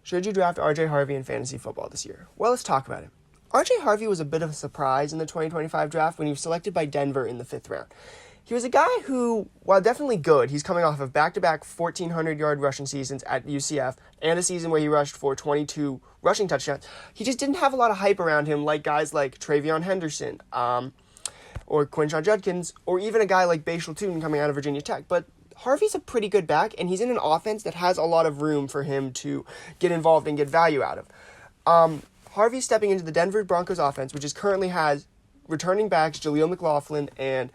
Should you draft R.J. Harvey in fantasy football this year? Well, let's talk about it. R.J. Harvey was a bit of a surprise in the 2025 draft when he was selected by Denver in the 5th round. He was a guy who, while definitely good, he's coming off of back-to-back 1,400-yard rushing seasons at UCF and a season where he rushed for 22 rushing touchdowns. He just didn't have a lot of hype around him like guys like Travion Henderson, or Quinshon Judkins, or even a guy like Bashal Tootin coming out of Virginia Tech. But Harvey's a pretty good back, and he's in an offense that has a lot of room for him to get involved and get value out of. Harvey's stepping into the Denver Broncos offense, which currently has returning backs Jaleel McLaughlin and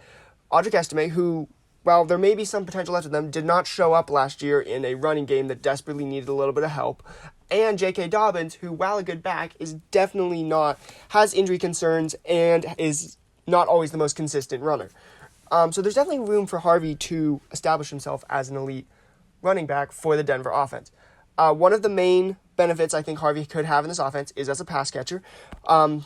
Audric Estime, who, while there may be some potential left of them, did not show up last year in a running game that desperately needed a little bit of help. And J.K. Dobbins, who, while a good back, is definitely has injury concerns and is not always the most consistent runner. So there's definitely room for Harvey to establish himself as an elite running back for the Denver offense. One of the main benefits I think Harvey could have in this offense is as a pass catcher.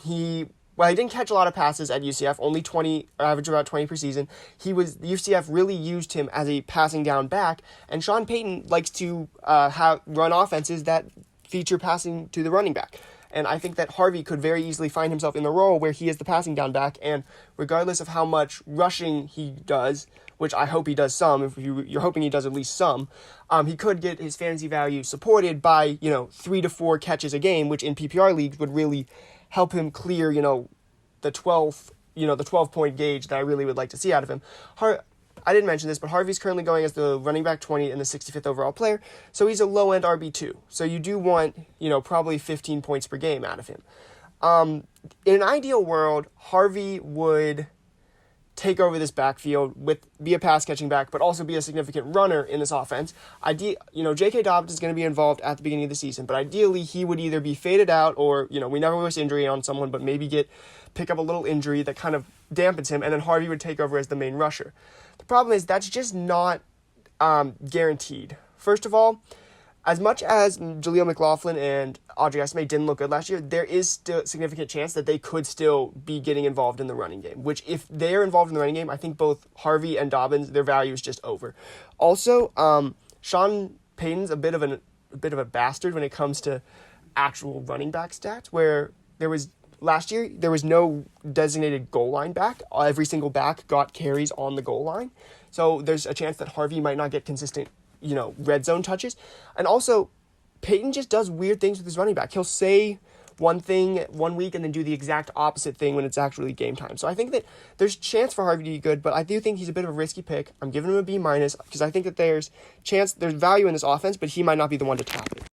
He didn't catch a lot of passes at UCF, only 20, average about 20 per season. UCF really used him as a passing down back, and Sean Payton likes to run offenses that feature passing to the running back. And I think that Harvey could very easily find himself in the role where he is the passing down back, and regardless of how much rushing he does, which I hope he does some, if you're hoping he does at least some, he could get his fantasy value supported by, 3 to 4 catches a game, which in PPR leagues would really help him clear, the 12-point gauge that I really would like to see out of him. I didn't mention this, but Harvey's currently going as the running back 20 and the 65th overall player, so he's a low-end RB2. So you do want, probably 15 points per game out of him. In an ideal world, Harvey would take over this backfield, be a pass-catching back, but also be a significant runner in this offense. J.K. Dobbins is going to be involved at the beginning of the season, but ideally he would either be faded out or, we never wish injury on someone, but maybe pick up a little injury that kind of dampens him, and then Harvey would take over as the main rusher. The problem is that's just not guaranteed. First of all, as much as Jaleel McLaughlin and Audrey Estime didn't look good last year, there is still a significant chance that they could still be getting involved in the running game, which if they're involved in the running game, I think both Harvey and Dobbins, their value is just over. Also, Sean Payton's a bit of a bastard when it comes to actual running back stats, where last year, there was no designated goal line back. Every single back got carries on the goal line. So there's a chance that Harvey might not get consistent, red zone touches. And also, Payton just does weird things with his running back. He'll say one thing one week and then do the exact opposite thing when it's actually game time. So I think that there's a chance for Harvey to be good, but I do think he's a bit of a risky pick. I'm giving him a B- because I think that there's value in this offense, but he might not be the one to tap it.